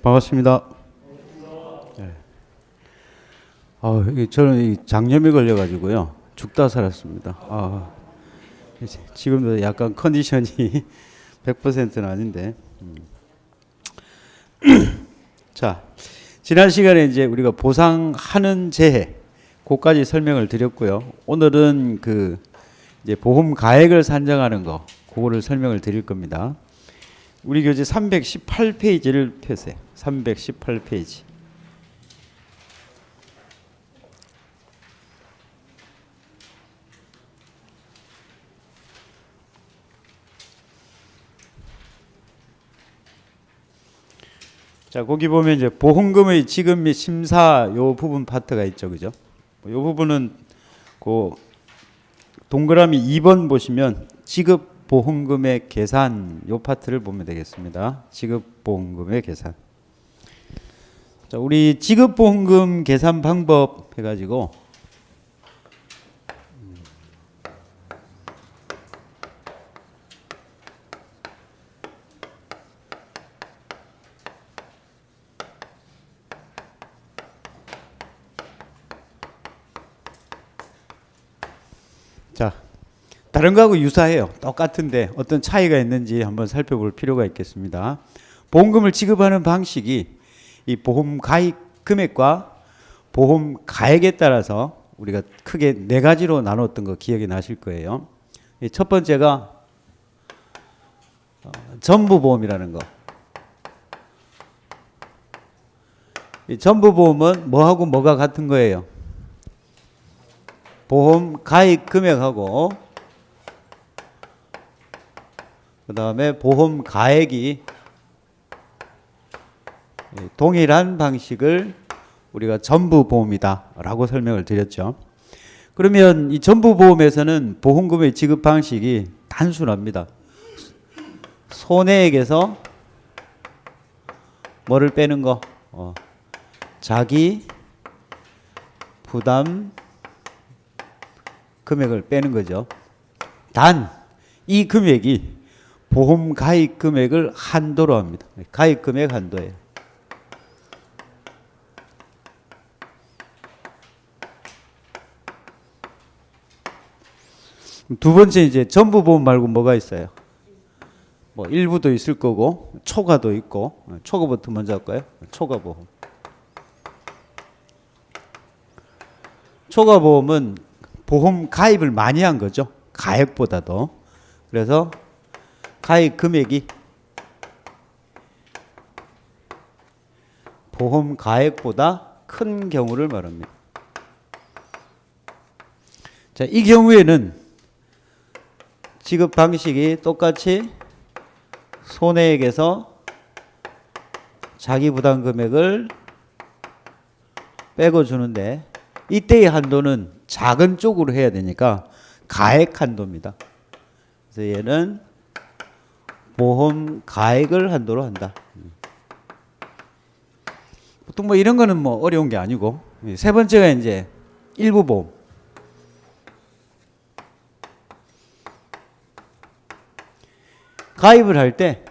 반갑습니다. 네. 저는 이 장염이 걸려가지고요. 죽다 살았습니다. 지금도 약간 컨디션이 100%는 아닌데. 자, 지난 시간에 이제 우리가 보상하는 재해, 그까지 설명을 드렸고요. 오늘은 이제 보험 가액을 산정하는 거, 그거를 설명을 드릴 겁니다. 우리 교재 318페이지를 펴세요. 318페이지. 자, 거기 보면 이제 보험금의 지급 및 심사 요 부분 파트가 있죠. 그죠? 요 부분은 동그라미 2번 보시면 지급 보험금의 계산 요 파트를 보면 되겠습니다. 지급 보험금의 계산. 자, 우리 지급 보험금 계산 방법 해가지고 자, 다른 거하고 유사해요. 똑같은데 어떤 차이가 있는지 한번 살펴볼 필요가 있겠습니다. 보험금을 지급하는 방식이 이 보험 가입 금액과 보험 가액에 따라서 우리가 크게 네 가지로 나눴던 거 기억이 나실 거예요. 첫 번째가 전부보험이라는 거. 이 전부보험은 뭐하고 뭐가 같은 거예요? 보험 가입 금액하고 그 다음에 보험 가액이 동일한 방식을 우리가 전부보험이다 라고 설명을 드렸죠. 그러면 이 전부보험에서는 보험금의 지급 방식이 단순합니다. 손해액에서 뭐를 빼는 거? 자기 부담 금액을 빼는 거죠. 단 이 금액이 보험 가입 금액을 한도로 합니다. 가입 금액 한도예요. 두 번째 이제 전부보험 말고 뭐가 있어요? 뭐 일부도 있을 거고 초과도 있고, 초과부터 먼저 할까요? 초과보험. 초과보험은 보험 가입을 많이 한 거죠. 가액보다도. 그래서 가입 금액이 보험 가액보다 큰 경우를 말합니다. 자, 이 경우에는 지급 방식이 똑같이 손해액에서 자기 부담 금액을 빼고 주는데 이때의 한도는 작은 쪽으로 해야 되니까 가액 한도입니다. 그래서 얘는 보험 가액을 한도로 한다. 보통 뭐 이런 거는 뭐 어려운 게 아니고, 세 번째가 이제 일부 보험. 가입을 할 때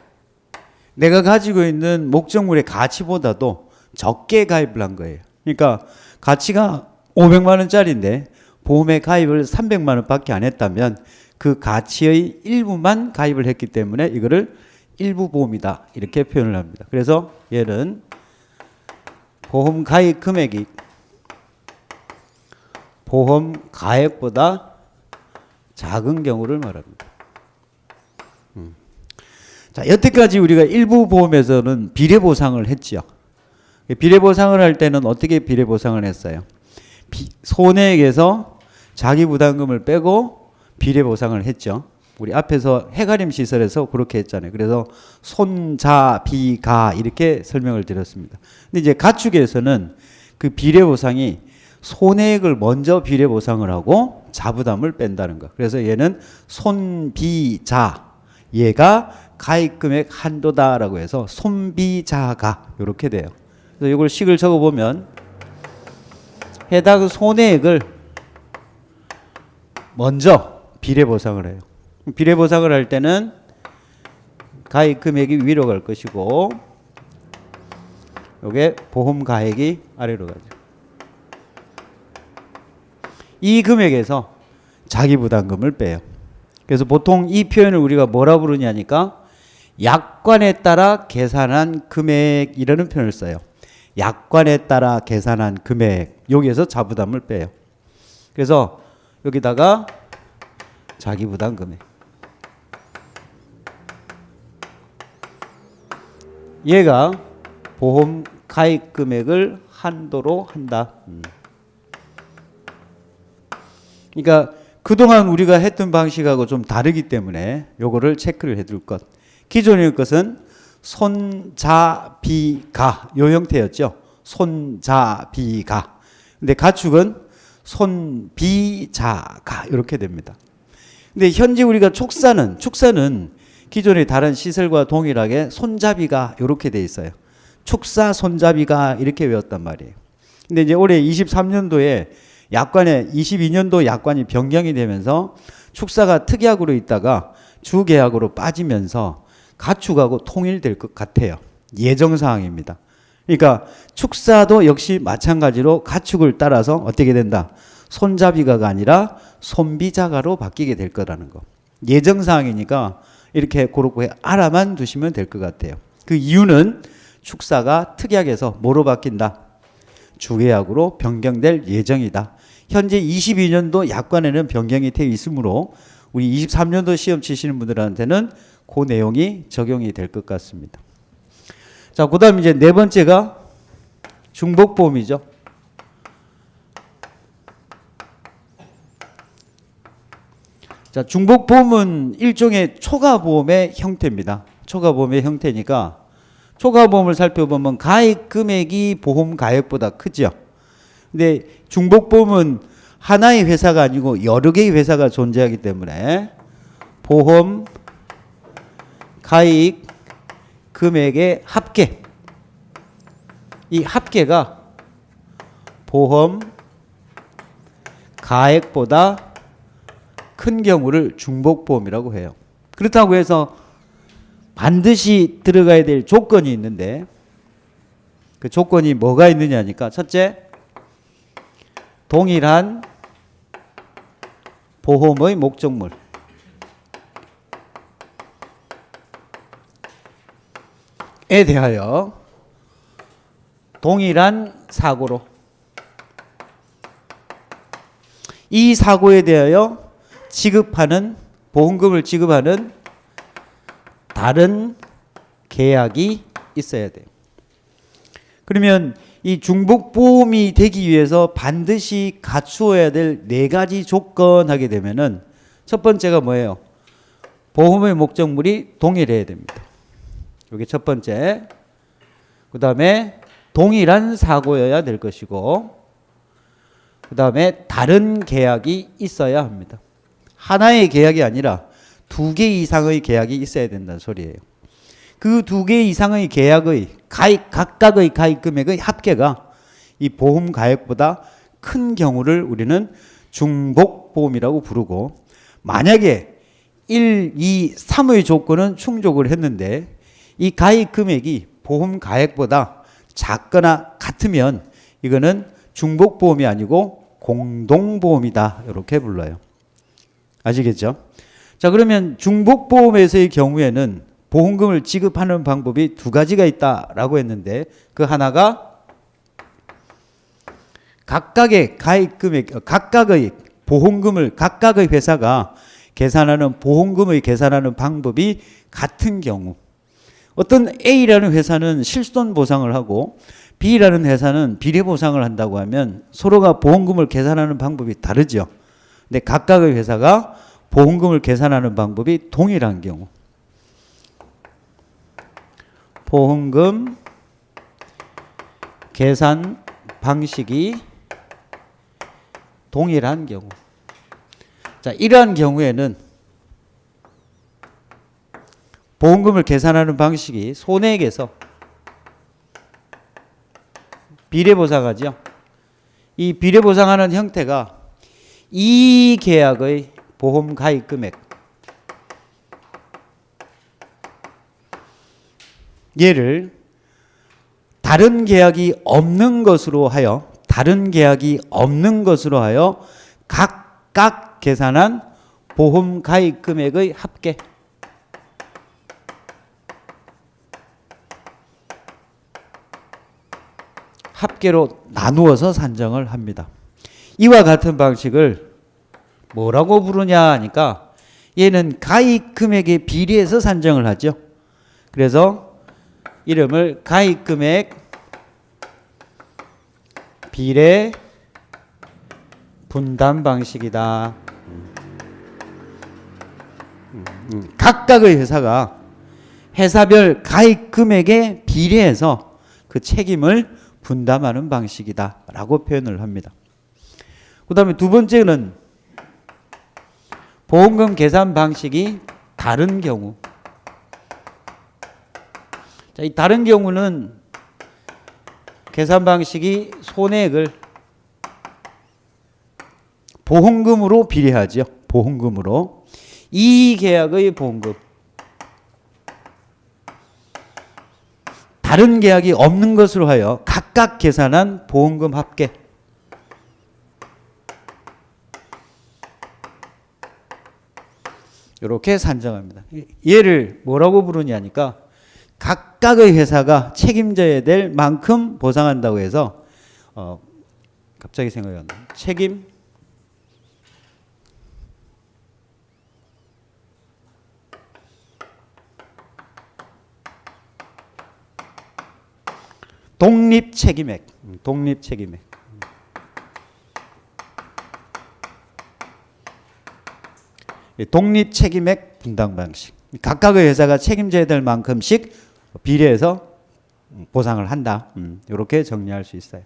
내가 가지고 있는 목적물의 가치보다도 적게 가입을 한 거예요. 그러니까 가치가 500만 원짜리인데 보험에 가입을 300만 원밖에 안 했다면 그 가치의 일부만 가입을 했기 때문에 이거를 일부 보험이다 이렇게 표현을 합니다. 그래서 얘는 보험 가입 금액이 보험 가액보다 작은 경우를 말합니다. 자, 여태까지 우리가 일부 보험에서는 비례 보상을 했지요. 비례 보상을 할 때는 어떻게 비례 보상을 했어요? 손해액에서 자기 부담금을 빼고 비례 보상을 했죠. 우리 앞에서 해가림 시설에서 그렇게 했잖아요. 그래서 손자 비가 이렇게 설명을 드렸습니다. 근데 이제 가축에서는 그 비례 보상이 손해액을 먼저 비례 보상을 하고 자부담을 뺀다는 거. 그래서 얘는 손비자, 얘가 가입 금액 한도다라고 해서 손비자가 이렇게 돼요. 그래서 이걸 식을 적어 보면 해당 손해액을 먼저 비례 보상을 해요. 비례 보상을 할 때는 가입 금액이 위로 갈 것이고 요게 보험 가액이 아래로 가죠. 이 금액에서 자기 부담금을 빼요. 그래서 보통 이 표현을 우리가 뭐라 부르냐니까 약관에 따라 계산한 금액이라는 표현을 써요. 약관에 따라 계산한 금액. 여기에서 자부담을 빼요. 그래서 여기다가 자기 부담 금액. 얘가 보험 가입 금액을 한도로 한다. 그러니까 그동안 우리가 했던 방식하고 좀 다르기 때문에 요거를 체크를 해둘 것. 기존의 것은 손자비가 요 형태였죠. 손자비가. 근데 가축은 손비자가 이렇게 됩니다. 근데 현재 우리가 축사는 기존의 다른 시설과 동일하게 손잡이가 이렇게 돼 있어요. 축사 손잡이가 이렇게 외웠단 말이에요. 근데 이제 올해 23년도에 약관에 22년도 약관이 변경이 되면서 축사가 특약으로 있다가 주계약으로 빠지면서 가축하고 통일될 것 같아요. 예정사항입니다. 그러니까 축사도 역시 마찬가지로 가축을 따라서 어떻게 된다? 손잡이가가 아니라 손비자가로 바뀌게 될 거라는 거. 예정사항이니까 이렇게 그렇게 알아만 두시면 될 것 같아요. 그 이유는 축사가 특약에서 뭐로 바뀐다? 주계약으로 변경될 예정이다. 현재 22년도 약관에는 변경이 되어 있으므로 우리 23년도 시험 치시는 분들한테는 그 내용이 적용이 될 것 같습니다. 자, 그 다음 이제 네 번째가 중복보험이죠. 자, 중복보험은 일종의 초과보험의 형태입니다. 초과보험의 형태니까 초과보험을 살펴보면 가입 금액이 보험 가액보다 크죠. 근데 중복보험은 하나의 회사가 아니고 여러 개의 회사가 존재하기 때문에 보험 가입 금액의 합계, 이 합계가 보험 가액보다 큰 경우를 중복보험이라고 해요. 그렇다고 해서 반드시 들어가야 될 조건이 있는데 그 조건이 뭐가 있느냐니까 첫째, 동일한 보험의 목적물, 에 대하여 동일한 사고로 이 사고에 대하여 지급하는 보험금을 지급하는 다른 계약이 있어야 돼요. 그러면 이 중복보험이 되기 위해서 반드시 갖추어야 될 네 가지 조건 하게 되면은 첫 번째가 뭐예요? 보험의 목적물이 동일해야 됩니다. 이게 첫 번째. 그 다음에 동일한 사고여야 될 것이고, 그 다음에 다른 계약이 있어야 합니다. 하나의 계약이 아니라 두 개 이상의 계약이 있어야 된다는 소리예요. 그 두 개 이상의 계약의 각각의 가입 금액의 합계가 이 보험 가액보다 큰 경우를 우리는 중복보험이라고 부르고, 만약에 1, 2, 3의 조건은 충족을 했는데 이 가입 금액이 보험 가액보다 작거나 같으면 이거는 중복보험이 아니고 공동보험이다. 이렇게 불러요. 아시겠죠? 자, 그러면 중복보험에서의 경우에는 보험금을 지급하는 방법이 두 가지가 있다라고 했는데 그 하나가 각각의 가입 금액, 각각의 보험금을 각각의 회사가 계산하는 보험금의 계산하는 방법이 같은 경우, 어떤 A라는 회사는 실손 보상을 하고 B라는 회사는 비례 보상을 한다고 하면 서로가 보험금을 계산하는 방법이 다르죠. 근데 각각의 회사가 보험금을 계산하는 방법이 동일한 경우, 보험금 계산 방식이 동일한 경우. 자, 이러한 경우에는 보험금을 계산하는 방식이 손해액에서 비례보상하죠. 이 비례보상하는 형태가 이 계약의 보험 가입 금액, 얘를 다른 계약이 없는 것으로 하여 각각 계산한 보험 가입 금액의 합계로 나누어서 산정을 합니다. 이와 같은 방식을 뭐라고 부르냐 하니까 얘는 가입 금액에 비례해서 산정을 하죠. 그래서 이름을 가입 금액 비례 분담 방식이다. 각각의 회사가 회사별 가입 금액에 비례해서 그 책임을 분담하는 방식이다 라고 표현을 합니다. 그 다음에 두 번째는 보험금 계산 방식이 다른 경우. 자, 이 다른 경우는 계산 방식이 손해액을 보험금으로 비례하죠. 보험금으로. 이 계약의 보험금. 다른 계약이 없는 것으로 하여 각각 계산한 보험금 합계. 이렇게 산정합니다. 얘를 뭐라고 부르냐니까 각각의 회사가 책임져야 될 만큼 보상한다고 해서 갑자기 생각이 안 나요. 책임 독립책임액. 독립책임액 분담 방식. 각각의 회사가 책임져야 될 만큼씩 비례해서 보상을 한다. 이렇게 정리할 수 있어요.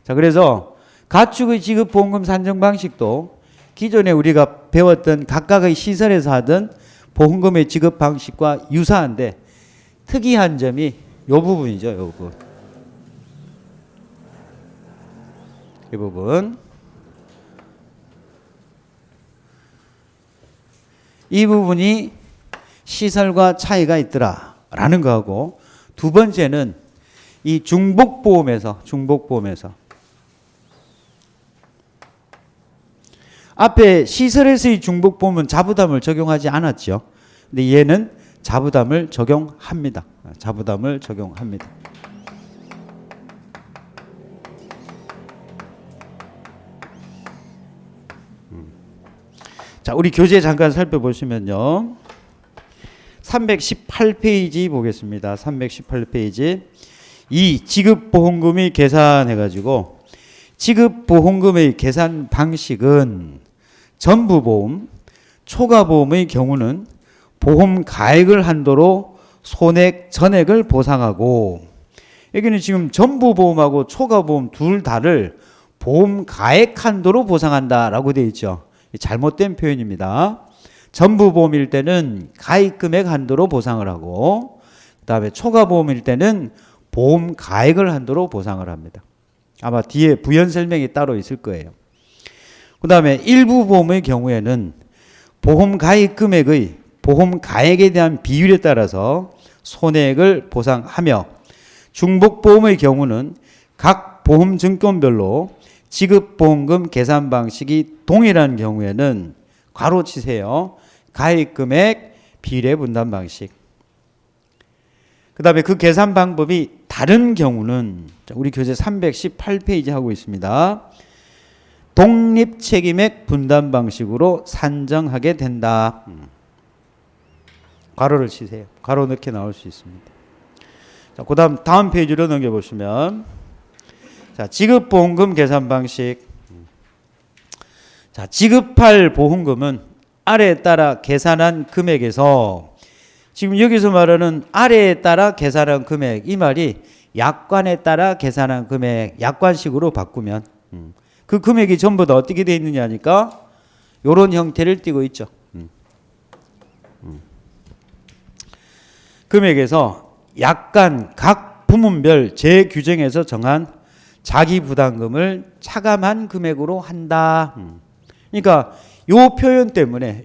자, 그래서 가축의 지급 보험금 산정 방식도 기존에 우리가 배웠던 각각의 시설에서 하던 보험금의 지급 방식과 유사한데 특이한 점이 이 부분이죠. 이 부분. 이 부분. 이 부분이 시설과 차이가 있더라 라는 거하고 두 번째는 이 중복보험에서 앞에 시설에서의 중복보험은 자부담을 적용하지 않았죠. 근데 얘는 자부담을 적용합니다. 자, 우리 교재 잠깐 살펴보시면요. 318페이지 보겠습니다. 318페이지. 이 지급보험금이 계산해가지고 지급보험금의 계산 방식은 전부보험, 초과보험의 경우는 보험 가액을 한도로 손액, 전액을 보상하고 여기는 지금 전부보험하고 초과보험 둘 다를 보험 가액 한도로 보상한다라고 되어 있죠. 잘못된 표현입니다. 전부보험일 때는 가입금액 한도로 보상을 하고 그 다음에 초과보험일 때는 보험 가액을 한도로 보상을 합니다. 아마 뒤에 부연 설명이 따로 있을 거예요. 그 다음에 일부 보험의 경우에는 보험 가입금액의 보험 가액에 대한 비율에 따라서 손해액을 보상하며 중복보험의 경우는 각 보험증권별로 지급보험금 계산 방식이 동일한 경우에는 괄호 치세요. 가입금액 비례 분담 방식. 그 다음에 그 계산 방법이 다른 경우는 우리 교재 318페이지 하고 있습니다. 독립책임액 분담 방식으로 산정하게 된다. 괄호를 치세요. 괄호 넣게 나올 수 있습니다. 자, 그 다음 페이지로 넘겨보시면 자, 지급보험금 계산 방식. 자, 지급할 보험금은 아래에 따라 계산한 금액에서 지금 여기서 말하는 아래에 따라 계산한 금액 이 말이 약관에 따라 계산한 금액 약관식으로 바꾸면 그 금액이 전부 다 어떻게 되어 있느냐니까 이런 형태를 띠고 있죠. 금액에서 약관 각 부문별 재규정에서 정한 자기 부담금을 차감한 금액으로 한다. 그러니까 요 표현 때문에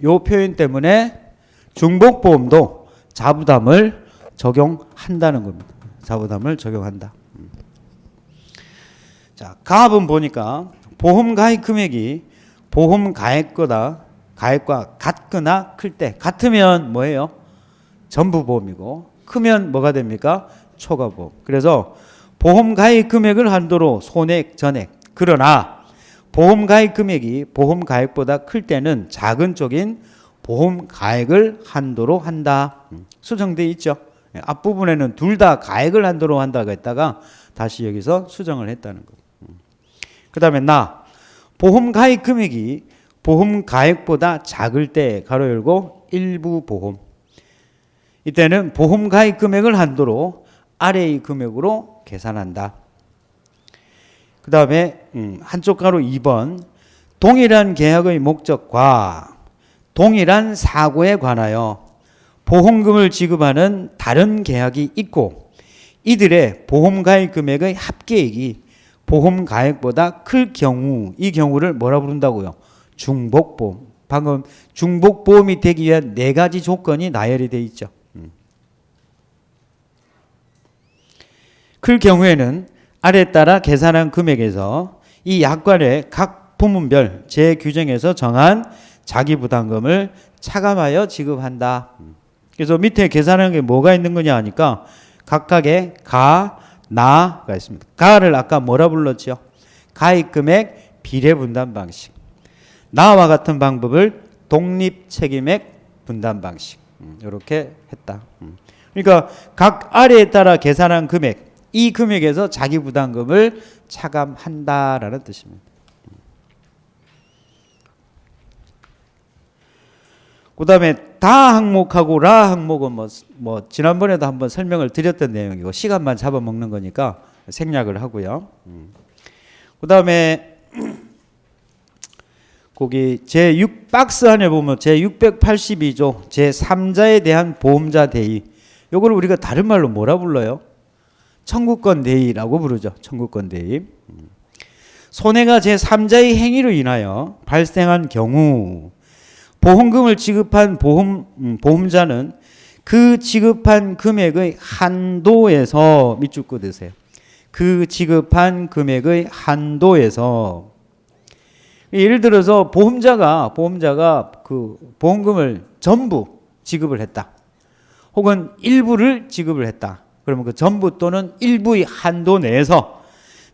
중복보험도 자부담을 적용한다는 겁니다. 자부담을 적용한다. 자, 가압은 보니까 보험 가입 금액이 보험 가액과 같거나 클 때, 같으면 뭐예요? 전부 보험이고 크면 뭐가 됩니까? 초과 보험. 그래서 보험 가입 금액을 한도로 손액, 전액. 그러나 보험 가입 금액이 보험 가액보다 클 때는 작은 쪽인 보험 가액을 한도로 한다. 수정돼 있죠. 앞부분에는 둘 다 가액을 한도로 한다고 했다가 다시 여기서 수정을 했다는 거. 그 다음에 보험 가입 금액이 보험 가액보다 작을 때 가로 열고 일부 보험. 이때는 보험 가입 금액을 한도로 아래의 금액으로 계산한다. 그 다음에 한쪽 가로 2번 동일한 계약의 목적과 동일한 사고에 관하여 보험금을 지급하는 다른 계약이 있고 이들의 보험 가입 금액의 합계액이 보험 가액보다 클 경우, 이 경우를 뭐라 부른다고요? 중복보험. 방금 중복보험이 되기 위한 4가지 조건이 나열이 되어 있죠. 클 경우에는 아래 따라 계산한 금액에서 이 약관의 각 부문별 재규정에서 정한 자기부담금을 차감하여 지급한다. 그래서 밑에 계산한 게 뭐가 있는 거냐 하니까 각각의 가, 나가 있습니다. 가를 아까 뭐라 불렀죠? 가입금액 비례분담 방식. 나와 같은 방법을 독립책임액 분담 방식. 이렇게 했다. 그러니까 각 아래에 따라 계산한 금액, 이 금액에서 자기 부담금을 차감한다라는 뜻입니다. 그 다음에 다 항목하고 라 항목은 뭐 지난번에도 한번 설명을 드렸던 내용이고 시간만 잡아먹는 거니까 생략을 하고요. 그 다음에 거기 제6 박스 안에 보면 제682조 제3자에 대한 보험자 대의, 요걸 우리가 다른 말로 뭐라 불러요? 청구권 대의라고 부르죠. 청구권 대의. 손해가 제3자의 행위로 인하여 발생한 경우 보험금을 지급한 보험자는 그 지급한 금액의 한도에서 밑줄 긋으세요. 그 지급한 금액의 한도에서, 예를 들어서 보험자가 그 보험금을 전부 지급을 했다. 혹은 일부를 지급을 했다. 그러면 그 전부 또는 일부의 한도 내에서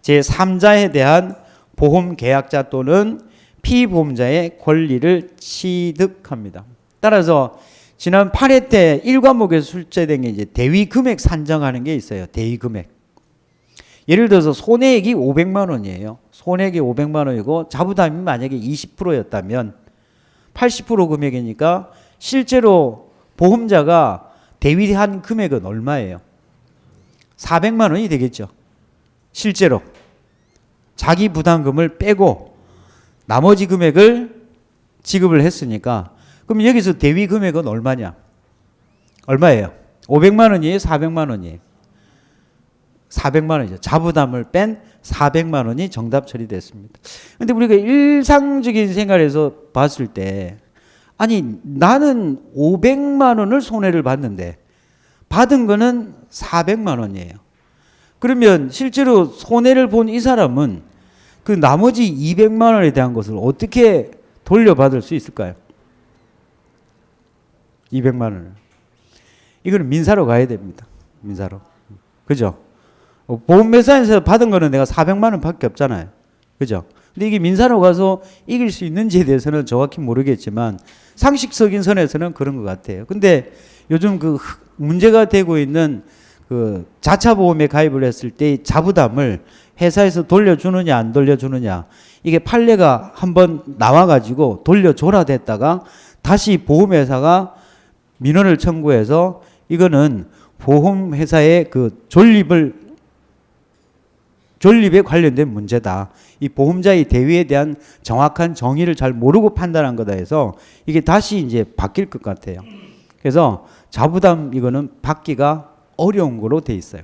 제3자에 대한 보험 계약자 또는 피보험자의 권리를 취득합니다. 따라서 지난 8회 때 1과목에서 출제된 게 이제 대위 금액 산정하는 게 있어요. 대위 금액. 예를 들어서 손해액이 500만 원이에요. 손해액이 500만 원이고 자부담이 만약에 20%였다면 80% 금액이니까 실제로 보험자가 대위한 금액은 얼마예요? 400만 원이 되겠죠. 실제로 자기 부담금을 빼고 나머지 금액을 지급을 했으니까, 그럼 여기서 대위 금액은 얼마냐? 얼마예요? 500만 원이에요? 400만 원이에요? 400만 원이죠. 자부담을 뺀 400만 원이 정답 처리됐습니다. 근데 우리가 일상적인 생활에서 봤을 때, 아니 나는 500만 원을 손해를 봤는데 받은 거는 400만 원이에요. 그러면 실제로 손해를 본 이 사람은 그 나머지 200만 원에 대한 것을 어떻게 돌려받을 수 있을까요? 200만 원을. 이거는 민사로 가야 됩니다. 민사로. 그죠? 보험회사에서 받은 거는 내가 400만 원밖에 없잖아요. 그죠? 근데 이게 민사로 가서 이길 수 있는지에 대해서는 정확히 모르겠지만 상식적인 선에서는 그런 것 같아요. 근데 요즘 그 문제가 되고 있는 그 자차 보험에 가입을 했을 때 자부담을 회사에서 돌려주느냐 안 돌려주느냐, 이게 판례가 한번 나와가지고 돌려줘라 됐다가 다시 보험회사가 민원을 청구해서 이거는 보험회사의 그 존립에 관련된 문제다. 이 보험자의 대위에 대한 정확한 정의를 잘 모르고 판단한 거다 해서 이게 다시 이제 바뀔 것 같아요. 그래서 자부담 이거는 받기가 어려운 거로 돼 있어요.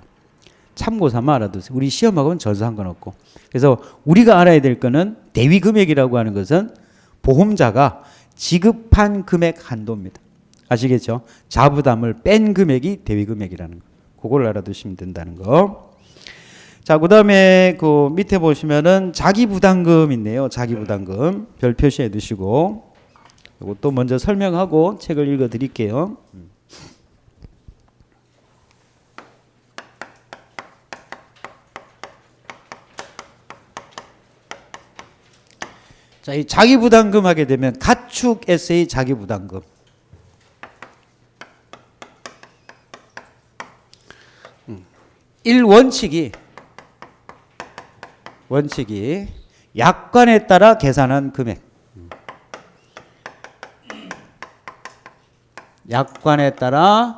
참고 삼아 알아두세요. 우리 시험하고는 전혀 상관없고. 그래서 우리가 알아야 될 거는 대위 금액이라고 하는 것은 보험자가 지급한 금액 한도입니다. 아시겠죠? 자부담을 뺀 금액이 대위 금액이라는 거. 그걸 알아두시면 된다는 거. 자, 그다음에 그 밑에 보시면은 자기부담금 있네요. 자기부담금 별 표시해 두시고 이것도 먼저 설명하고 책을 읽어 드릴게요. 자, 이 자기부담금 하게 되면 가축 에세이 자기부담금. 원칙이 약관에 따라 계산한 금액. 약관에 따라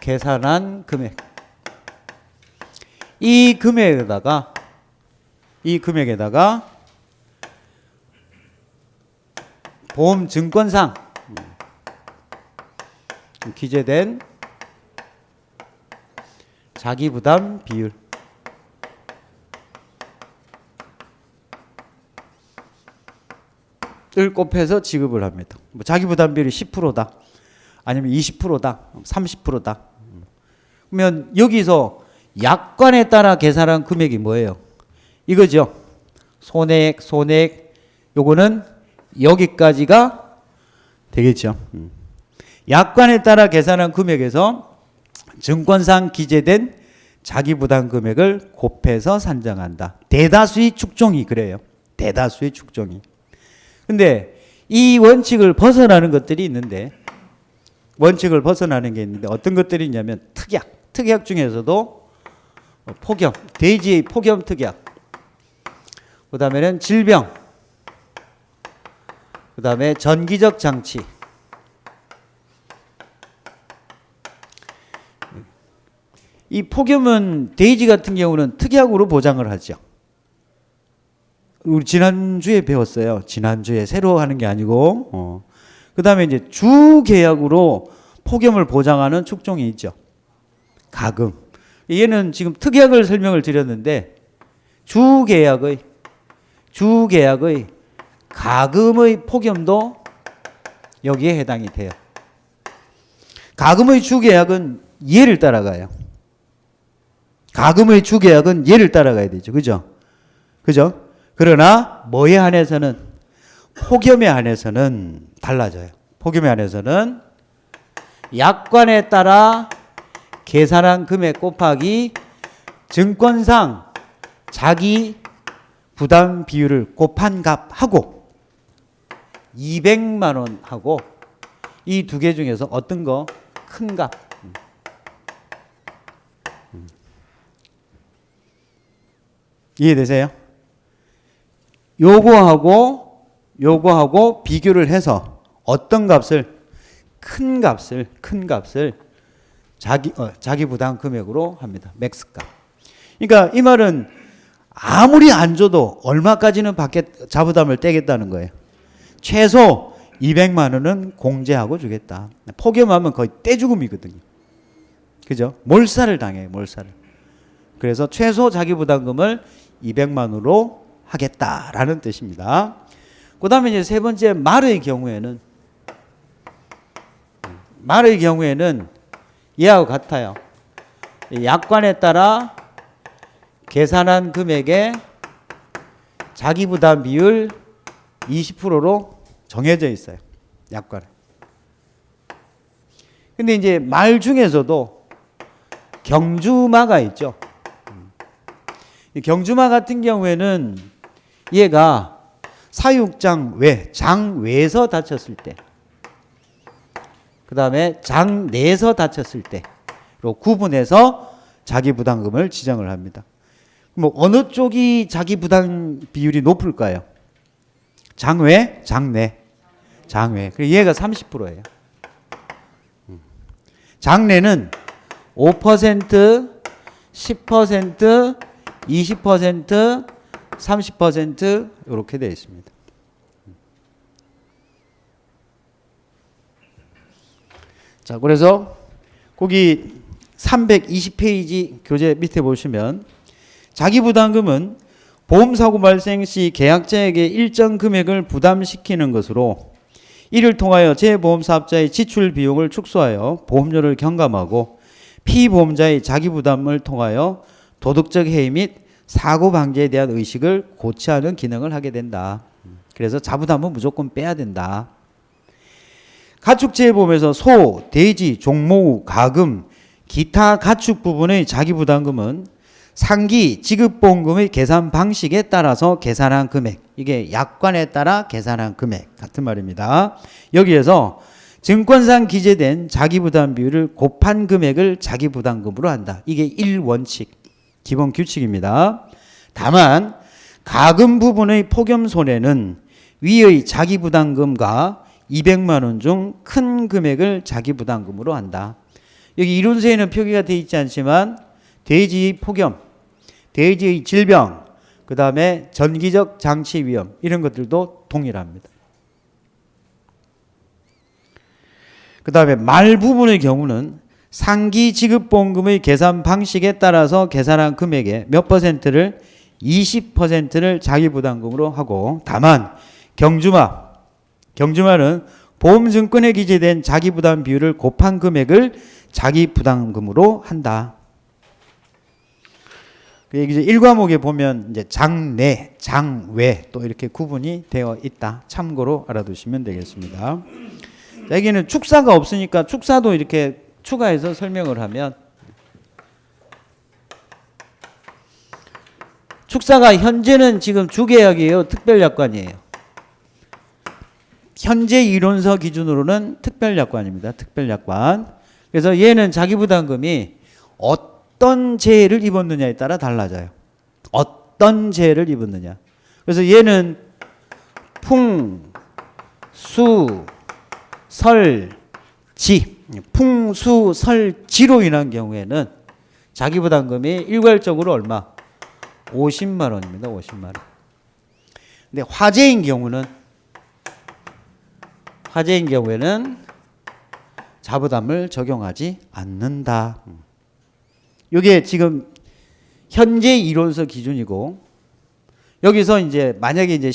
계산한 금액. 이 금액에다가 보험증권상 기재된 자기부담 비율 을 곱해서 지급을 합니다. 뭐 자기부담 비율이 10%다. 아니면 20%다. 30%다. 그러면 여기서 약관에 따라 계산한 금액이 뭐예요? 이거죠. 손액 요거는 여기까지가 되겠죠. 약관에 따라 계산한 금액에서 증권상 기재된 자기부담 금액을 곱해서 산정한다. 대다수의 축종이 그래요. 대다수의 축종이. 근데 이 원칙을 벗어나는 것들이 있는데 어떤 것들이 있냐면 특약 중에서도 폭염, 돼지의 폭염 특약, 그 다음에는 질병, 그 다음에 전기적 장치, 이 폭염은 돼지 같은 경우는 특약으로 보장을 하죠. 우리 지난주에 배웠어요. 지난주에 새로 하는 게 아니고. 그 다음에 이제 주계약으로 폭염을 보장하는 축종이 있죠. 가금. 얘는 지금 특약을 설명을 드렸는데 주계약의 가금의 폭염도 여기에 해당이 돼요. 가금의 주계약은 얘를 따라가요. 가금의 주계약은 얘를 따라가야 되죠. 그죠? 그러나 뭐에 한해서는 폭염에 한해서는 달라져요. 폭염에 한해서는 약관에 따라 계산한 금액 곱하기 증권상 자기 부담 비율을 곱한 값하고 200만 원 하고 이 두 개 중에서 어떤 거 큰 값. 이해되세요? 요거하고 비교를 해서 어떤 값을 큰 값을 자기 부담 금액으로 합니다. 맥스 값. 그러니까 이 말은 아무리 안 줘도 얼마까지는 자부담을 떼겠다는 거예요. 최소 200만 원은 공제하고 주겠다. 폭염하면 거의 떼죽음이거든요. 그죠? 몰살을 당해요. 몰살을. 그래서 최소 자기부담금을 200만 원으로 하겠다라는 뜻입니다. 그 다음에 이제 세 번째 말의 경우에는 얘하고 같아요. 약관에 따라 계산한 금액의 자기부담 비율 20%로 정해져 있어요. 약관에. 근데 이제 말 중에서도 경주마가 있죠. 경주마 같은 경우에는 얘가 사육장 장 외에서 다쳤을 때, 그 다음에 장 내에서 다쳤을 때로 구분해서 자기부담금을 지정을 합니다. 뭐 어느 쪽이 자기부담 비율이 높을까요? 장외, 장내. 장외. 그리고 얘가 30%예요. 장내는 5%, 10%, 20%, 30% 이렇게 되어 있습니다. 자, 그래서 거기 320페이지 교재 밑에 보시면 자기부담금은 보험사고 발생 시 계약자에게 일정 금액을 부담시키는 것으로 이를 통하여 재보험사업자의 지출 비용을 축소하여 보험료를 경감하고 피보험자의 자기부담을 통하여 도덕적 해이 및 사고 방지에 대한 의식을 고취하는 기능을 하게 된다. 그래서 자부담은 무조건 빼야 된다. 가축재해보험에서 소, 돼지, 종모우, 가금, 기타 가축 부분의 자기부담금은 상기 지급보험금의 계산 방식에 따라서 계산한 금액, 이게 약관에 따라 계산한 금액 같은 말입니다. 여기에서 증권상 기재된 자기부담 비율을 곱한 금액을 자기부담금으로 한다. 이게 1원칙, 기본 규칙입니다. 다만 가금 부분의 폭염 손해는 위의 자기부담금과 200만 원 중 큰 금액을 자기부담금으로 한다. 여기 이론서에는 표기가 되어 있지 않지만 돼지의 폭염, 돼지의 질병, 그 다음에 전기적 장치 위험 이런 것들도 동일합니다. 그 다음에 말 부분의 경우는 상기 지급보험금의 계산 방식에 따라서 계산한 금액의 몇 퍼센트를 20%를 자기부담금으로 하고, 다만 경주마는 보험증권에 기재된 자기부담 비율을 곱한 금액을 자기부담금으로 한다. 이제 1과목에 보면 이제 장내, 장외 또 이렇게 구분이 되어 있다. 참고로 알아두시면 되겠습니다. 자, 여기는 축사가 없으니까 축사도 이렇게 추가해서 설명을 하면, 축사가 현재는 지금 주계약이에요, 특별약관이에요? 현재 이론서 기준으로는 특별약관입니다. 특별약관. 그래서 얘는 자기부담금이 어떤 재해를 입었느냐에 따라 달라져요. 어떤 재해를 입었느냐. 그래서 얘는 풍, 수, 설, 지. 풍수, 설, 지로 인한 경우에는 자기부담금이 일괄적으로 얼마? 50만 원입니다. 50만 원. 근데 화재인 경우에는 자부담을 적용하지 않는다. 이게 지금 현재 이론서 기준이고, 여기서 이제 만약에 이제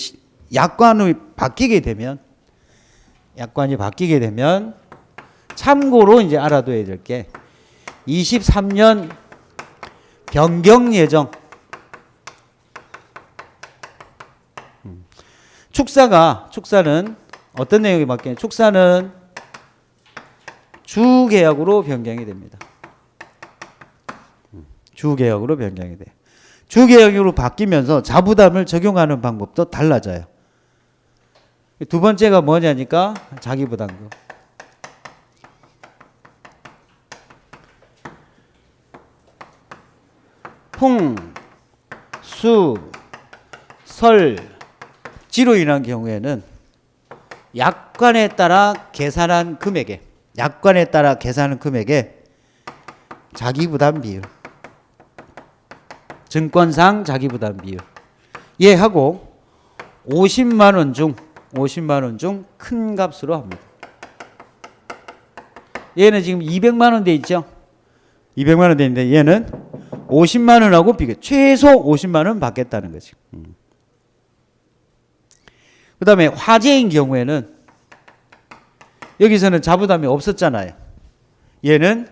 약관이 바뀌게 되면 참고로 이제 알아둬야 될 게 23년 변경 예정. 축사는 어떤 내용이 바뀌냐? 축사는 주계약으로 변경이 됩니다. 주계약으로 변경이 돼요. 주계약으로 바뀌면서 자부담을 적용하는 방법도 달라져요. 두 번째가 뭐냐니까 자기부담금. 풍, 수, 설, 지로 인한 경우에는 약관에 따라 계산한 금액에 자기부담 비율, 증권상 자기부담 비율 얘하고 50만 원 중 큰 값으로 합니다. 얘는 지금 200만 원 돼 있죠? 200만 원 돼 있는데 얘는 50만 원하고 비교, 최소 50만 원 받겠다는 거지. 그 다음에 화재인 경우에는 여기서는 자부담이 없었잖아요. 얘는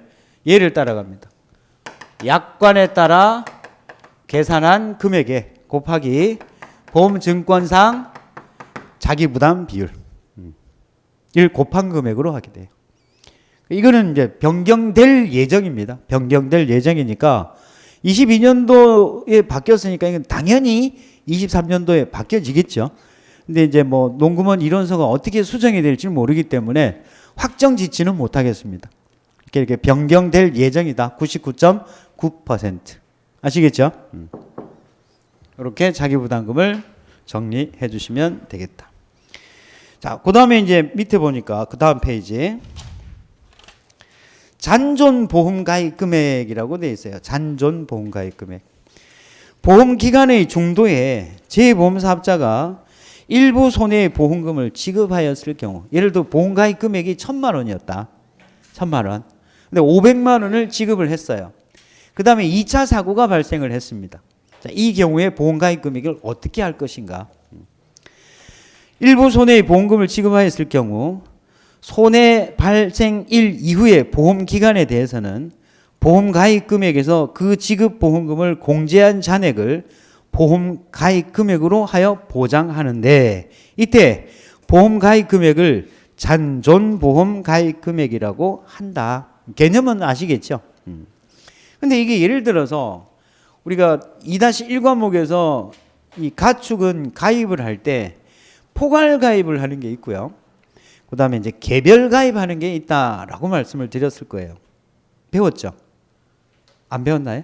얘를 따라갑니다. 약관에 따라 계산한 금액에 곱하기 보험증권상 자기부담 비율 을 곱한 금액으로 하게 돼요. 이거는 이제 변경될 예정입니다. 변경될 예정이니까 22년도에 바뀌었으니까 이건 당연히 23년도에 바뀌어지겠죠. 근데 이제 뭐 농구먼 이론서가 어떻게 수정이 될지 모르기 때문에 확정 짓지는 못하겠습니다. 이렇게 변경될 예정이다. 99.9%. 아시겠죠? 이렇게 자기부담금을 정리해 주시면 되겠다. 자, 그 다음에 이제 밑에 보니까 그 다음 페이지 잔존보험가입 금액이라고 되어 있어요. 잔존보험가입 금액. 보험기간의 중도에 재보험사업자가 일부 손해의 보험금을 지급하였을 경우, 예를 들어 보험가입 금액이 1,000만 원이었다. 1,000만 원. 근데 500만 원을 지급을 했어요. 그 다음에 2차 사고가 발생을 했습니다. 자, 이 경우에 보험가입 금액을 어떻게 할 것인가? 일부 손해의 보험금을 지급하였을 경우 손해 발생일 이후의 보험기간에 대해서는 보험 가입 금액에서 그 지급 보험금을 공제한 잔액을 보험 가입 금액으로 하여 보장하는데, 이때 보험 가입 금액을 잔존 보험 가입 금액이라고 한다. 개념은 아시겠죠? 근데 이게 예를 들어서 우리가 2-1 과목에서 이 가축은 가입을 할 때 포괄 가입을 하는 게 있고요. 그 다음에 이제 개별 가입하는 게 있다라고 말씀을 드렸을 거예요. 배웠죠? 안 배웠나요?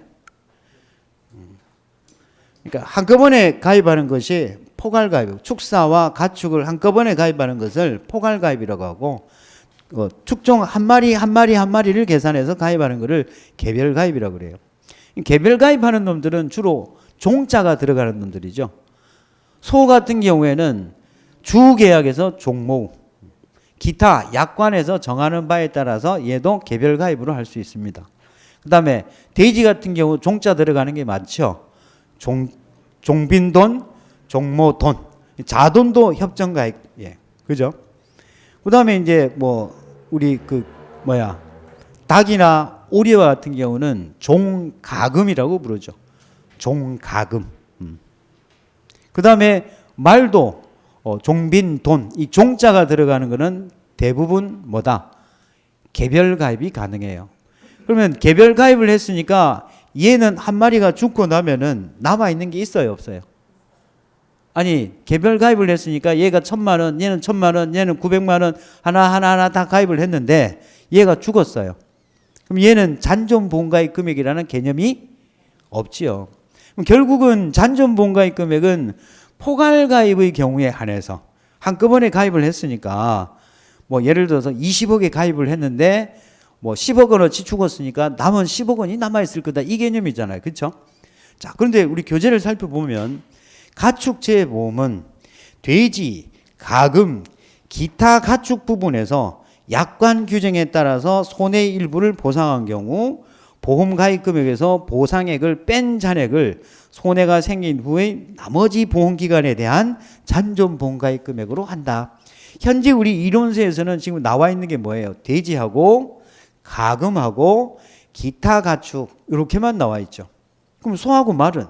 그러니까 한꺼번에 가입하는 것이 포괄 가입, 축사와 가축을 한꺼번에 가입하는 것을 포괄 가입이라고 하고, 축종 한 마리를 계산해서 가입하는 것을 개별 가입이라고 그래요. 개별 가입하는 놈들은 주로 종자가 들어가는 놈들이죠. 소 같은 경우에는 주계약에서 종목, 기타 약관에서 정하는 바에 따라서 얘도 개별 가입으로 할 수 있습니다. 그 다음에 돼지 같은 경우 종자 들어가는 게 많죠. 종빈돈, 종모돈, 자돈도 협정 가입, 예, 그죠? 그 다음에 이제 우리 닭이나 오리와 같은 경우는 종가금이라고 부르죠. 종가금. 그 다음에 말도 종빈돈, 이 종자가 들어가는 거는 대부분 개별 가입이 가능해요. 그러면 개별 가입을 했으니까 얘는 한 마리가 죽고 나면은 남아있는 게 있어요, 없어요? 아니, 개별 가입을 했으니까 얘가 1,000만 원, 얘는 1,000만 원, 얘는 900만 원 하나 다 가입을 했는데 얘가 죽었어요. 그럼 얘는 잔존 보험 가입 금액이라는 개념이 없지요. 그럼 결국은 잔존 보험 가입 금액은 포괄 가입의 경우에 한해서 한꺼번에 가입을 했으니까 예를 들어서 20억에 가입을 했는데 10억 원어치 죽었으니까 남은 10억 원이 남아있을 거다, 이 개념이잖아요. 그렇죠? 자, 그런데 우리 교재를 살펴보면 가축재보험은 돼지, 가금, 기타 가축 부분에서 약관 규정에 따라서 손해의 일부를 보상한 경우 보험 가입 금액에서 보상액을 뺀 잔액을 손해가 생긴 후에 나머지 보험기간에 대한 잔존 보험 가입 금액으로 한다. 현재 우리 이론서에서는 지금 나와 있는 게 뭐예요? 돼지하고 가금하고 기타 가축 이렇게만 나와 있죠. 그럼 소하고 말은?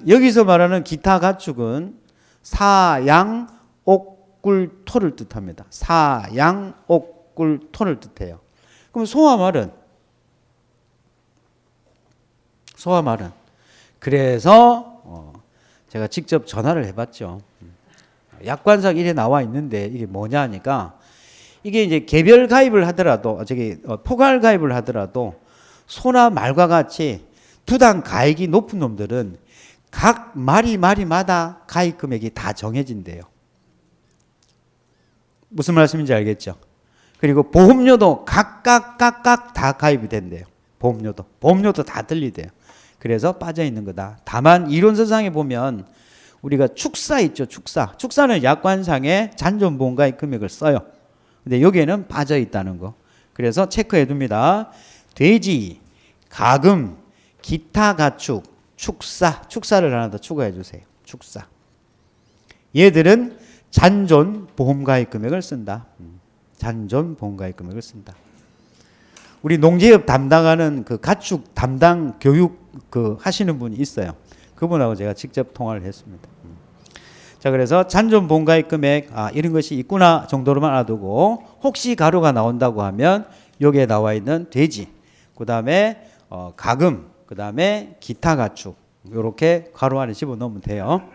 여기서 말하는 기타 가축은 사양, 옥, 꿀, 토를 뜻합니다. 사양, 옥, 꿀, 토를 뜻해요. 그럼 소와 말은? 소와 말은? 그래서 제가 직접 전화를 해봤죠. 약관상 이래 나와 있는데 이게 뭐냐 하니까, 이게 이제 개별 가입을 하더라도 포괄 가입을 하더라도 소나 말과 같이 두당 가액이 높은 놈들은 각 마리마다 가입 금액이 다 정해진대요. 무슨 말씀인지 알겠죠? 그리고 보험료도 각각 다 가입이 된대요. 보험료도 다 들리대요. 그래서 빠져 있는 거다. 다만 이론서상에 보면 우리가 축사 있죠. 축사는 약관상에 잔존 보험 가입 금액을 써요. 근데 여기에는 빠져 있다는 거. 그래서 체크해 둡니다. 돼지, 가금, 기타 가축, 축사를 하나 더 추가해 주세요. 축사. 얘들은 잔존 보험 가입 금액을 쓴다. 잔존 보험 가입 금액을 쓴다. 우리 농지업 담당하는 그 가축 담당 교육 하시는 분이 있어요. 그분하고 제가 직접 통화를 했습니다. 자, 그래서 잔존 보험 가입 금액, 이런 것이 있구나 정도로만 알아두고, 혹시 가로가 나온다고 하면 여기에 나와 있는 돼지, 그 다음에 가금, 그 다음에 기타 가축, 이렇게 가로 안에 집어넣으면 돼요.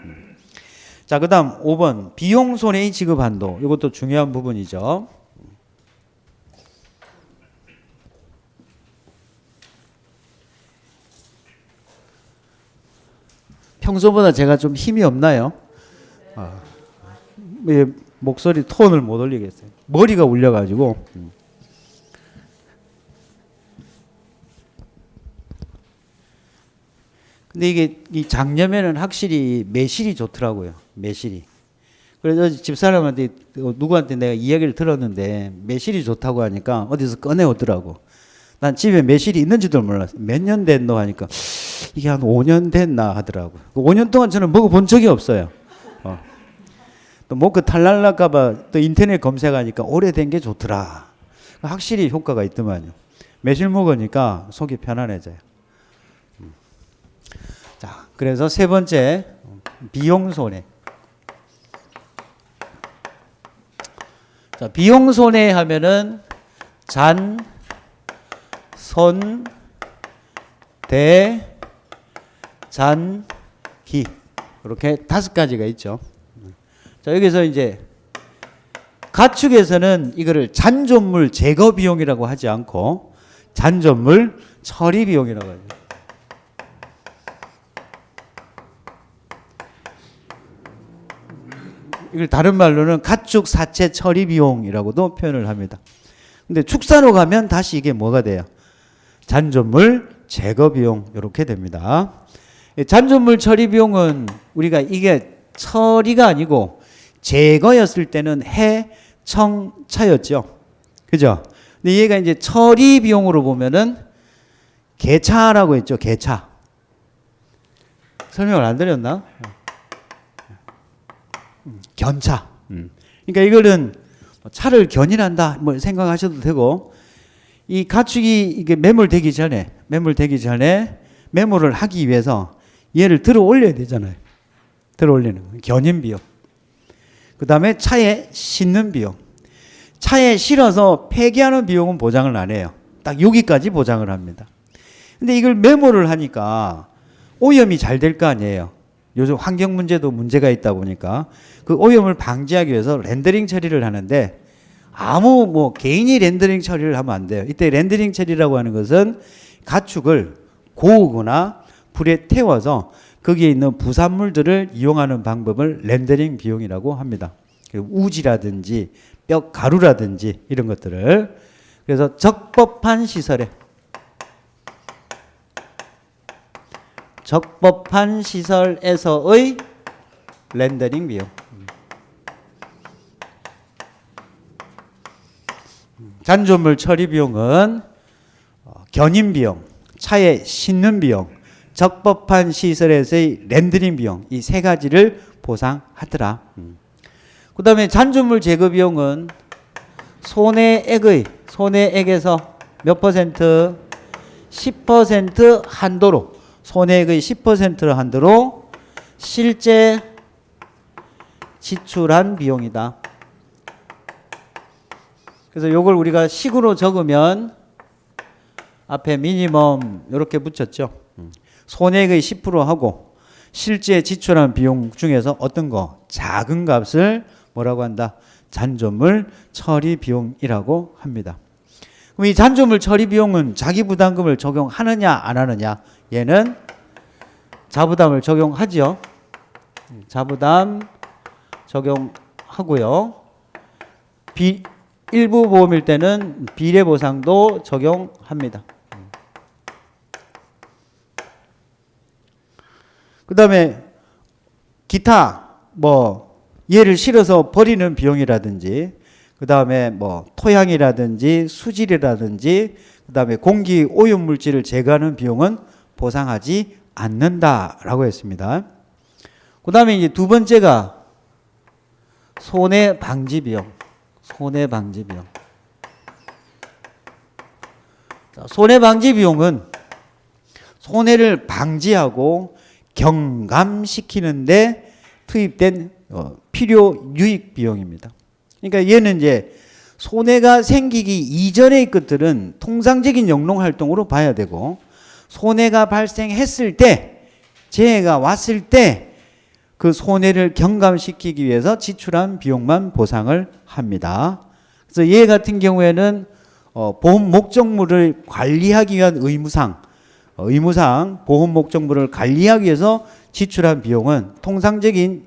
자, 그 다음 5번 비용 손해의 지급 한도, 이것도 중요한 부분이죠. 평소보다 제가 좀 힘이 없나요? 목소리 톤을 못 올리겠어요. 머리가 울려가지고. 근데 이게 이 장염에는 확실히 매실이 좋더라고요. 매실이. 그래서 집사람한테 누구한테 내가 이야기를 들었는데 매실이 좋다고 하니까 어디서 꺼내오더라고. 난 집에 매실이 있는지도 몰랐어요. 몇 년 됐노 하니까 이게 한 5년 됐나 하더라고요. 5년 동안 저는 먹어본 적이 없어요. 또 뭐 탈날 날까봐 또 인터넷 검색하니까 오래된 게 좋더라. 확실히 효과가 있더만요. 매실 먹으니까 속이 편안해져요. 자, 그래서 세 번째, 비용 손해. 자, 비용 손해 하면은 잔, 손, 대, 잔, 기. 이렇게 5가지가 있죠. 자, 여기서 이제 가축에서는 이거를 잔존물 제거 비용이라고 하지 않고 잔존물 처리 비용이라고 하죠. 이걸 다른 말로는 가축 사체 처리 비용이라고도 표현을 합니다. 근데 축사로 가면 다시 이게 뭐가 돼요? 잔존물 제거 비용 이렇게 됩니다. 잔존물 처리 비용은 우리가 이게 처리가 아니고 제거였을 때는 해, 청, 차였죠. 그죠? 근데 얘가 이제 처리 비용으로 보면은 개차라고 했죠. 개차. 설명을 안 드렸나? 견차. 그러니까 이거는 차를 견인한다 뭐 생각하셔도 되고, 이 가축이 이게 매몰되기 전에 매몰을 하기 위해서 얘를 들어 올려야 되잖아요. 들어 올리는 거. 견인 비용. 그 다음에 차에 싣는 비용. 차에 실어서 폐기하는 비용은 보장을 안 해요. 딱 여기까지 보장을 합니다. 근데 이걸 매몰을 하니까 오염이 잘 될 거 아니에요. 요즘 환경 문제도 문제가 있다 보니까 그 오염을 방지하기 위해서 렌더링 처리를 하는데, 아무 뭐 개인이 렌더링 처리를 하면 안 돼요. 이때 렌더링 처리라고 하는 것은 가축을 고우거나 불에 태워서 거기에 있는 부산물들을 이용하는 방법을 렌더링 비용이라고 합니다. 우지라든지 뼈 가루라든지 이런 것들을. 그래서 적법한 시설에서의 렌더링 비용. 잔존물 처리 비용은 견인 비용, 차에 싣는 비용, 적법한 시설에서의 렌더링 비용, 이 세 가지를 보상하더라. 그 다음에 잔존물 제거 비용은 손해액에서 몇 퍼센트? 10% 한도로, 손해액의 10%를 한도로 실제 지출한 비용이다. 그래서 이걸 우리가 식으로 적으면 앞에 미니멈 이렇게 붙였죠. 손해액의 10%하고 실제 지출한 비용 중에서 어떤 거? 작은 값을 뭐라고 한다? 잔존물 처리 비용이라고 합니다. 그럼 이 잔존물 처리 비용은 자기부담금을 적용하느냐 안 하느냐? 얘는 자부담을 적용하죠. 자부담 적용하고요. 일부 보험일 때는 비례보상도 적용합니다. 그 다음에 기타 뭐 얘를 실어서 버리는 비용이라든지, 그 다음에 뭐 토양이라든지 수질이라든지, 그 다음에 공기 오염 물질을 제거하는 비용은 보상하지 않는다라고 했습니다. 그 다음에 이제 두 번째가 손해 방지 비용. 손해 방지 비용. 손해 방지 비용은 손해를 방지하고 경감시키는데 투입된 필요 유익 비용입니다. 그러니까 얘는 이제 손해가 생기기 이전의 것들은 통상적인 영농 활동으로 봐야 되고, 손해가 발생했을 때, 재해가 왔을 때 그 손해를 경감시키기 위해서 지출한 비용만 보상을 합니다. 그래서 얘 같은 경우에는 보험 목적물을 관리하기 위한 의무상 보험 목적물을 관리하기 위해서 지출한 비용은 통상적인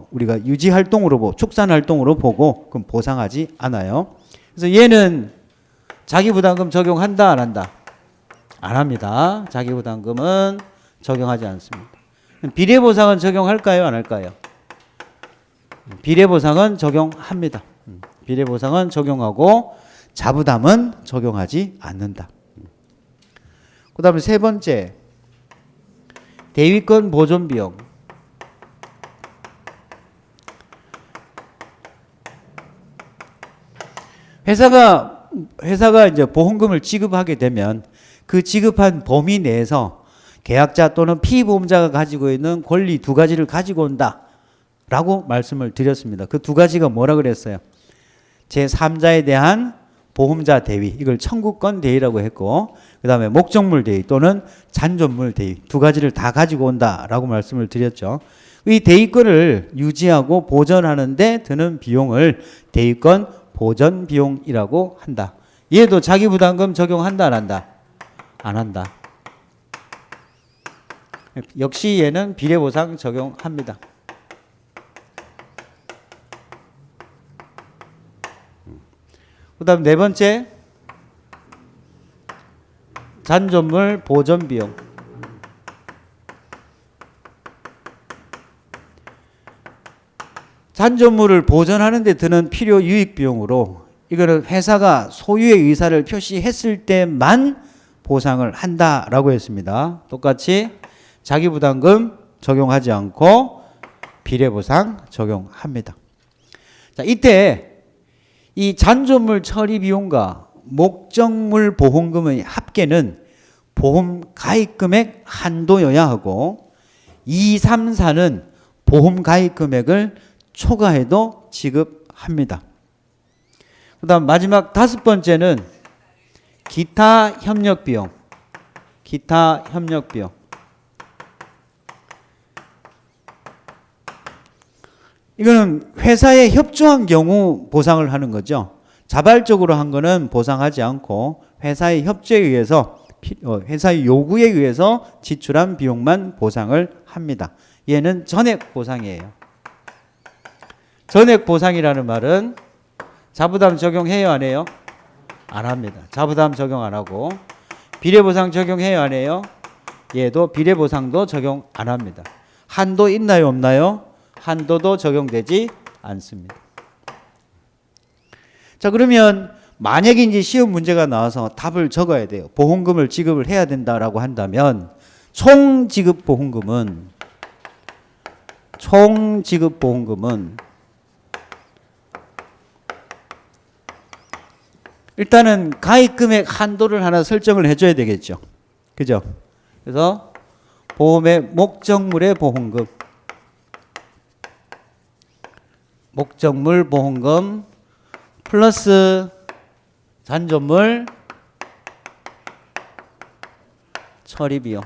우리가 유지 활동으로 축산 활동으로 보고 그럼 보상하지 않아요. 그래서 얘는 자기부담금 적용한다 안 한다? 안 합니다. 자기부담금은 적용하지 않습니다. 비례보상은 적용할까요 안 할까요? 비례보상은 적용합니다. 비례보상은 적용하고 자부담은 적용하지 않는다. 그 다음에 세 번째, 대위권 보존 비용. 회사가 회사가 이제 보험금을 지급하게 되면 그 지급한 범위 내에서 계약자 또는 피보험자가 가지고 있는 권리 두 가지를 가지고 온다라고 말씀을 드렸습니다. 그 두 가지가 뭐라 그랬어요? 제3자에 대한 보험자 대위, 이걸 청구권 대위라고 했고, 그 다음에 목적물 대위 또는 잔존물 대위, 두 가지를 다 가지고 온다라고 말씀을 드렸죠. 이 대위권을 유지하고 보전하는데 드는 비용을 대위권 보전 비용이라고 한다. 얘도 자기부담금 적용한다, 안 한다? 안 한다. 역시 얘는 비례보상 적용합니다. 그 다음 네 번째, 잔존물 보전 비용. 잔존물을 보전하는 데 드는 필요 유익 비용으로 이거는 회사가 소유의 의사를 표시했을 때만 보상을 한다라고 했습니다. 똑같이 자기부담금 적용하지 않고 비례보상 적용합니다. 자, 이때 이 잔존물 처리 비용과 목적물 보험금의 합계는 보험 가입 금액 한도여야 하고 2, 3, 4는 보험 가입 금액을 초과해도 지급합니다. 그 다음 마지막 다섯 번째는 기타 협력 비용. 기타 협력 비용. 이거는 회사에 협조한 경우 보상을 하는 거죠. 자발적으로 한 거는 보상하지 않고 회사의 협조에 의해서, 회사의 요구에 의해서 지출한 비용만 보상을 합니다. 얘는 전액 보상이에요. 전액 보상이라는 말은 자부담 적용해요, 안 해요? 안 합니다. 자부담 적용 안 하고. 비례보상 적용해요, 안 해요? 얘도 비례보상도 적용 안 합니다. 한도 있나요, 없나요? 한도도 적용되지 않습니다. 자, 그러면 만약에 이제 시험 문제가 나와서 답을 적어야 돼요. 보험금을 지급을 해야 된다라고 한다면 총 지급 보험금은 일단은 가입 금액 한도를 하나 설정을 해줘야 되겠죠. 그죠? 그래서 보험의 목적물의 보험금, 목적물 보험금 플러스 잔존물 처리 비용,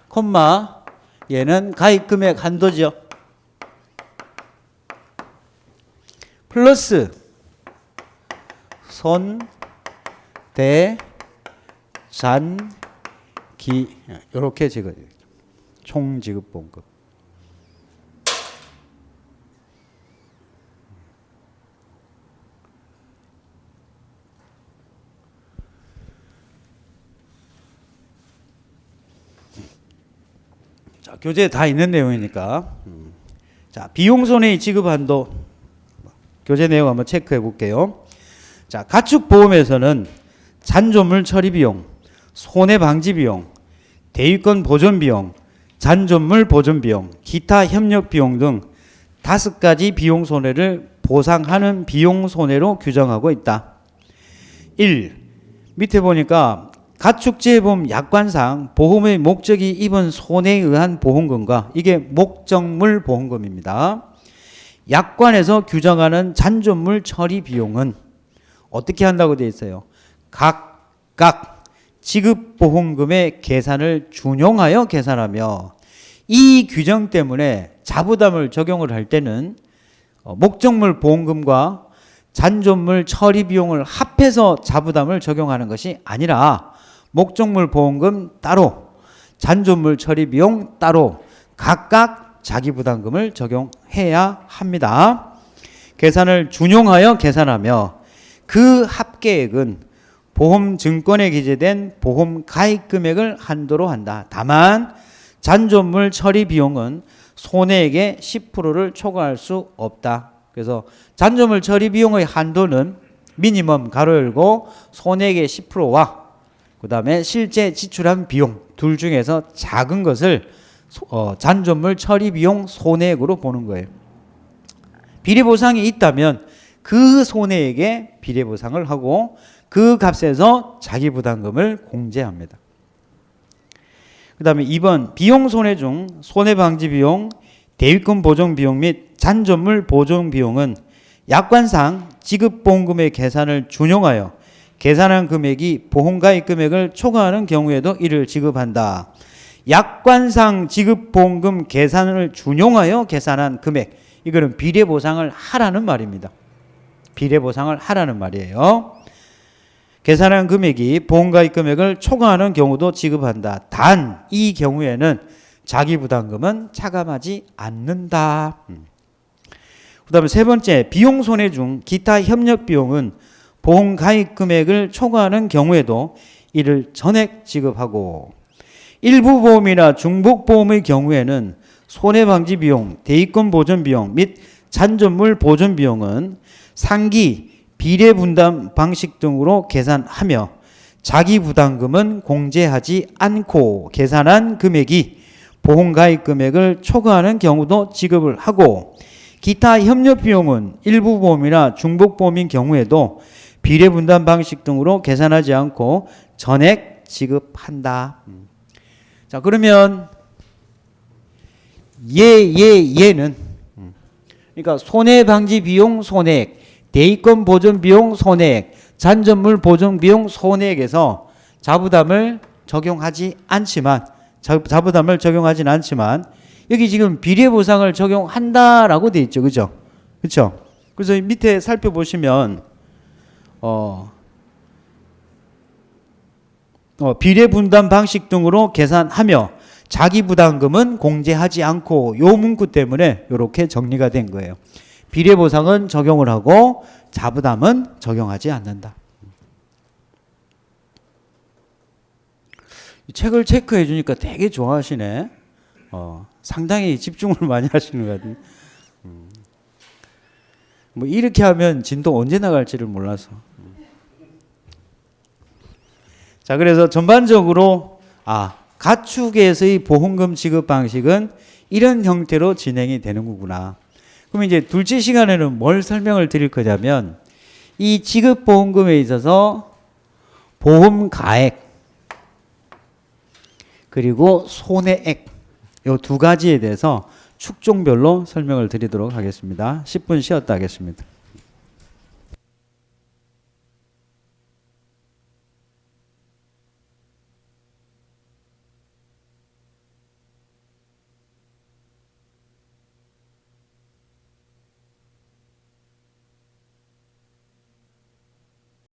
콤마, 얘는 가입 금액 한도죠. 플러스 손, 대, 잔, 기, 이렇게 적어야 되겠죠. 총 지급 보험금. 자, 교재에 다 있는 내용이니까. 자, 비용 손해의 지급 한도. 교재 내용 한번 체크해 볼게요. 자, 가축보험에서는 잔존물 처리 비용, 손해 방지 비용, 대위권 보존 비용, 잔존물 보존 비용, 기타 협력 비용 등 5가지 비용 손해를 보상하는 비용 손해로 규정하고 있다. 1. 밑에 보니까 가축재해보험 약관상 보험의 목적이 입은 손해에 의한 보험금과, 이게 목적물 보험금입니다. 약관에서 규정하는 잔존물 처리 비용은 어떻게 한다고 되어 있어요? 각각 지급보험금의 계산을 준용하여 계산하며, 이 규정 때문에 자부담을 적용을 할 때는 목적물 보험금과 잔존물 처리 비용을 합해서 자부담을 적용하는 것이 아니라 목적물 보험금 따로, 잔존물 처리 비용 따로 각각 자기부담금을 적용해야 합니다. 계산을 준용하여 계산하며 그 합계액은 보험증권에 기재된 보험 가입 금액을 한도로 한다. 다만 잔존물 처리 비용은 손해액의 10%를 초과할 수 없다. 그래서 잔존물 처리 비용의 한도는 미니멈 가로 열고 손해액의 10%와 그 다음에 실제 지출한 비용 둘 중에서 작은 것을 잔존물 처리 비용 손해액으로 보는 거예요. 비례보상이 있다면 그 손해액에 비례보상을 하고 그 값에서 자기 부담금을 공제합니다. 그 다음에 2번 비용 손해 중 손해방지 비용, 대위권 보정 비용 및 잔존물 보정 비용은 약관상 지급보험금의 계산을 준용하여 계산한 금액이 보험가입 금액을 초과하는 경우에도 이를 지급한다. 약관상 지급보험금 계산을 준용하여 계산한 금액, 이거는 비례보상을 하라는 말입니다. 비례보상을 하라는 말이에요. 계산한 금액이 보험가입 금액을 초과하는 경우도 지급한다. 단 이 경우에는 자기 부담금은 차감하지 않는다. 그 다음에 세 번째, 비용 손해 중 기타 협력 비용은 보험 가입 금액을 초과하는 경우에도 이를 전액 지급하고, 일부 보험이나 중복 보험의 경우에는 손해방지 비용, 대위권 보전 비용 및 잔존물 보전 비용은 상기, 비례 분담 방식 등으로 계산하며 자기 부담금은 공제하지 않고 계산한 금액이 보험 가입 금액을 초과하는 경우도 지급을 하고, 기타 협력 비용은 일부 보험이나 중복 보험인 경우에도 비례 분담 방식 등으로 계산하지 않고 전액 지급한다. 자, 그러면 얘는 그러니까 손해방지 비용 손해액, 대위권 보전 비용 손해액, 잔존물 보정 비용 손해액에서 자부담을 적용하지 않지만 여기 지금 비례보상을 적용한다라고 돼 있죠. 그죠? 그렇죠? 그래서 밑에 살펴보시면 비례 분담 방식 등으로 계산하며 자기 부담금은 공제하지 않고, 요 문구 때문에 이렇게 정리가 된 거예요. 비례보상은 적용을 하고 자부담은 적용하지 않는다. 이 책을 체크해 주니까 되게 좋아하시네. 상당히 집중을 많이 하시는 것 같은데. 뭐 이렇게 하면 진도 언제 나갈지를 몰라서. 자, 그래서 전반적으로 가축에서의 보험금 지급 방식은 이런 형태로 진행이 되는 거구나. 그럼 이제 둘째 시간에는 뭘 설명을 드릴 거냐면, 이 지급 보험금에 있어서 보험 가액 그리고 손해액, 이 두 가지에 대해서 축종별로 설명을 드리도록 하겠습니다. 10분 쉬었다 하겠습니다.